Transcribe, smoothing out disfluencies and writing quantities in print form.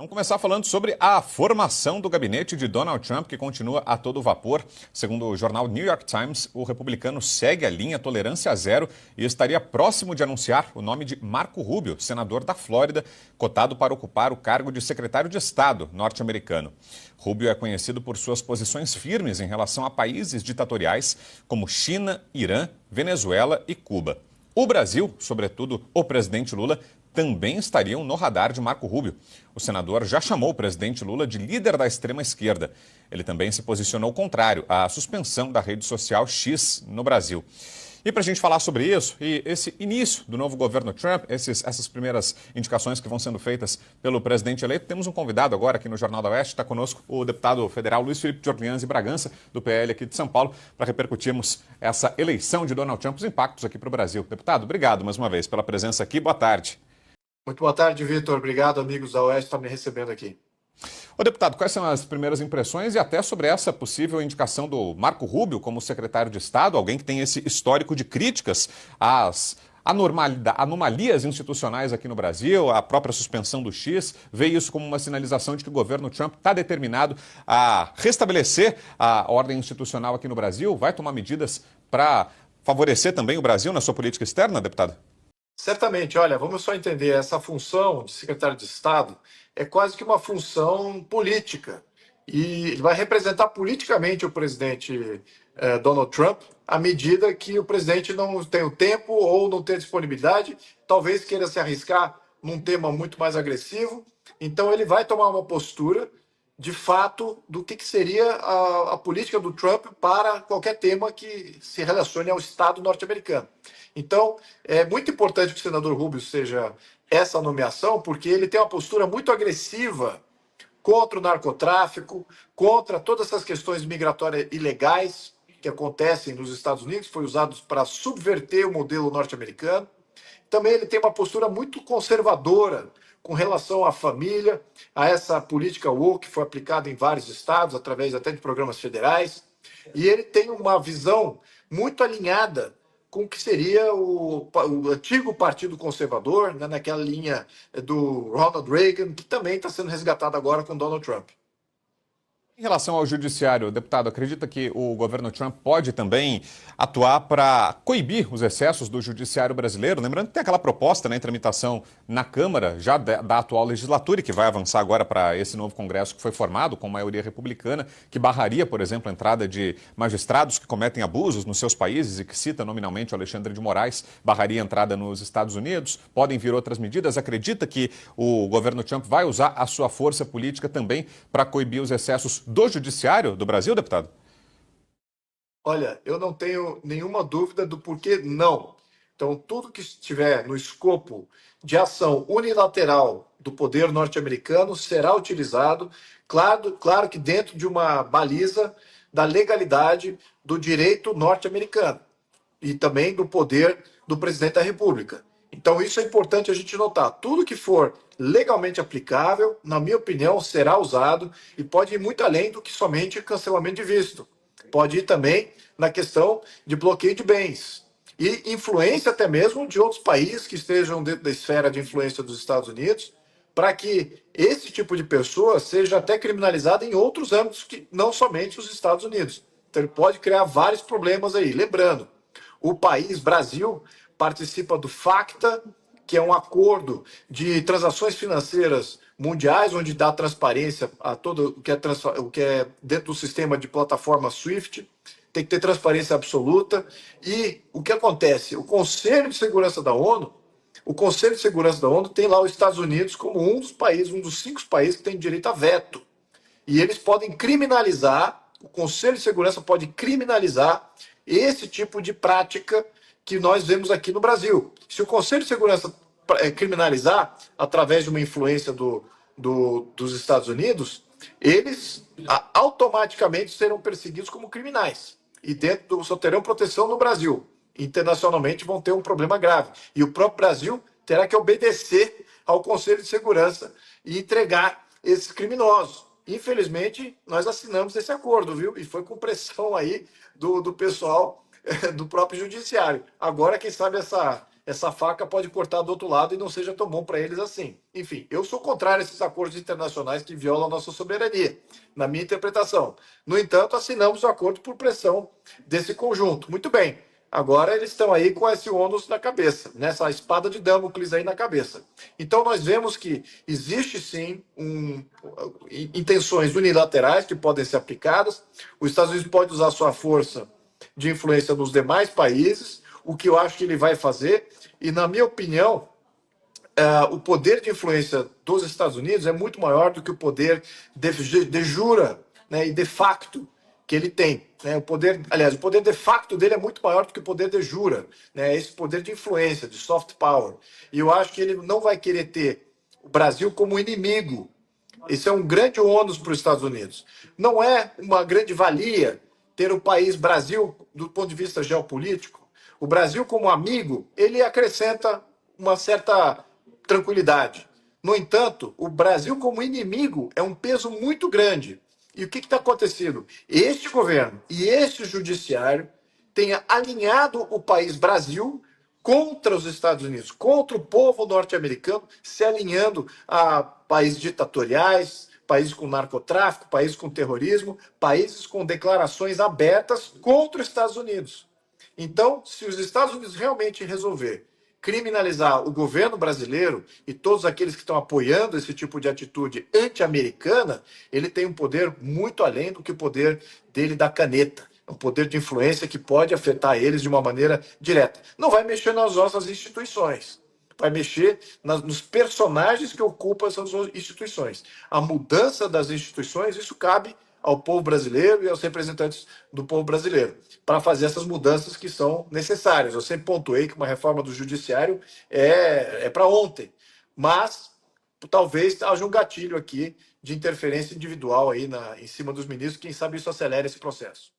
Vamos começar falando sobre a formação do gabinete de Donald Trump, que continua a todo vapor. Segundo o jornal New York Times, o republicano segue a linha tolerância zero e estaria próximo de anunciar o nome de Marco Rubio, senador da Flórida, cotado para ocupar o cargo de secretário de Estado norte-americano. Rubio é conhecido por suas posições firmes em relação a países ditatoriais como China, Irã, Venezuela e Cuba. O Brasil, sobretudo o presidente Lula, também estariam no radar de Marco Rubio. O senador já chamou o presidente Lula de líder da extrema-esquerda. Ele também se posicionou contrário à suspensão da rede social X no Brasil. E para a gente falar sobre isso e esse início do novo governo Trump, essas primeiras indicações que vão sendo feitas pelo presidente eleito, temos um convidado agora aqui no Jornal da Oeste. Está conosco o deputado federal Luiz Felipe de Orleans e Bragança, do PL aqui de São Paulo, para repercutirmos essa eleição de Donald Trump, os impactos aqui para o Brasil. Deputado, obrigado mais uma vez pela presença aqui. Boa tarde. Muito boa tarde, Vitor. Obrigado, amigos da Oeste, por estar me recebendo aqui. Ô, deputado, quais são as primeiras impressões e até sobre essa possível indicação do Marco Rubio como secretário de Estado, alguém que tem esse histórico de críticas às anomalias institucionais aqui no Brasil, a própria suspensão do X, vê isso como uma sinalização de que o governo Trump está determinado a restabelecer a ordem institucional aqui no Brasil, vai tomar medidas para favorecer também o Brasil na sua política externa, deputado? Certamente, olha, vamos só entender, essa função de secretário de Estado é quase que uma função política. E ele vai representar politicamente o presidente Donald Trump, à medida que o presidente não tem o tempo ou não tem disponibilidade, talvez queira se arriscar num tema muito mais agressivo. Então ele vai tomar uma postura, de fato, do que seria a política do Trump para qualquer tema que se relacione ao Estado norte-americano. Então, é muito importante que o senador Rubio seja essa nomeação, porque ele tem uma postura muito agressiva contra o narcotráfico, contra todas essas questões migratórias ilegais que acontecem nos Estados Unidos, foi usado para subverter o modelo norte-americano. Também ele tem uma postura muito conservadora com relação à família, a essa política woke que foi aplicada em vários estados, através até de programas federais. E ele tem uma visão muito alinhada com o que seria o antigo Partido Conservador, né, naquela linha do Ronald Reagan, que também está sendo resgatado agora com Donald Trump. Em relação ao judiciário, deputado, acredita que o governo Trump pode também atuar para coibir os excessos do judiciário brasileiro? Lembrando que tem aquela proposta, né, em tramitação na Câmara, já da atual legislatura, e que vai avançar agora para esse novo Congresso que foi formado com maioria republicana, que barraria, por exemplo, a entrada de magistrados que cometem abusos nos seus países e que cita nominalmente o Alexandre de Moraes, barraria a entrada nos Estados Unidos. Podem vir outras medidas. Acredita que o governo Trump vai usar a sua força política também para coibir os excessos do judiciário do Brasil, deputado? Olha, eu não tenho nenhuma dúvida do porquê não. Então, tudo que estiver no escopo de ação unilateral do poder norte-americano será utilizado, claro que dentro de uma baliza da legalidade do direito norte-americano e também do poder do presidente da República. Então, isso é importante a gente notar. Tudo que for legalmente aplicável, na minha opinião, será usado e pode ir muito além do que somente cancelamento de visto. Pode ir também na questão de bloqueio de bens e influência até mesmo de outros países que estejam dentro da esfera de influência dos Estados Unidos, para que esse tipo de pessoa seja até criminalizado em outros âmbitos que não somente os Estados Unidos. Então, ele pode criar vários problemas aí. Lembrando, o país, Brasil, participa do FACTA, que é um acordo de transações financeiras mundiais, onde dá transparência a todo o que é dentro do sistema de plataforma SWIFT, tem que ter transparência absoluta. E o que acontece? O Conselho de Segurança da ONU, tem lá os Estados Unidos como um dos países, um dos 5 países que tem direito a veto. E eles podem criminalizar, o Conselho de Segurança pode criminalizar esse tipo de prática que nós vemos aqui no Brasil. Se o Conselho de Segurança criminalizar através de uma influência dos Estados Unidos, eles automaticamente serão perseguidos como criminais. E só terão proteção no Brasil. Internacionalmente vão ter um problema grave. E o próprio Brasil terá que obedecer ao Conselho de Segurança e entregar esses criminosos. Infelizmente, nós assinamos esse acordo, viu? E foi com pressão aí do pessoal do próprio judiciário. Agora, quem sabe essa faca pode cortar do outro lado e não seja tão bom para eles assim. Enfim, eu sou contrário a esses acordos internacionais que violam a nossa soberania, na minha interpretação. No entanto, assinamos o acordo por pressão desse conjunto. Muito bem. Agora eles estão aí com esse ônus na cabeça, nessa espada de Damocles aí na cabeça. Então nós vemos que existe sim intenções unilaterais que podem ser aplicadas. Os Estados Unidos pode usar sua força de influência nos demais países, o que eu acho que ele vai fazer. E na minha opinião, o poder de influência dos Estados Unidos é muito maior do que o poder de jure, né, e de facto que ele tem. Né? O poder, aliás, o poder de facto dele é muito maior do que o poder de jure, né? Esse poder de influência, de soft power. E eu acho que ele não vai querer ter o Brasil como inimigo. Esse é um grande ônus para os Estados Unidos. Não é uma grande valia ter o país Brasil do ponto de vista geopolítico. O Brasil como amigo, ele acrescenta uma certa tranquilidade. No entanto, o Brasil como inimigo é um peso muito grande. E o que está acontecendo? Este governo e este judiciário têm alinhado o país Brasil contra os Estados Unidos, contra o povo norte-americano, se alinhando a países ditatoriais, países com narcotráfico, países com terrorismo, países com declarações abertas contra os Estados Unidos. Então, se os Estados Unidos realmente resolver criminalizar o governo brasileiro e todos aqueles que estão apoiando esse tipo de atitude anti-americana, ele tem um poder muito além do que o poder dele da caneta. É um poder de influência que pode afetar eles de uma maneira direta. Não vai mexer nas nossas instituições, vai mexer nos personagens que ocupam essas instituições. A mudança das instituições, isso cabe ao povo brasileiro e aos representantes do povo brasileiro, para fazer essas mudanças que são necessárias. Eu sempre pontuei que uma reforma do judiciário é para ontem, mas talvez haja um gatilho aqui de interferência individual aí em cima dos ministros, quem sabe isso acelera esse processo.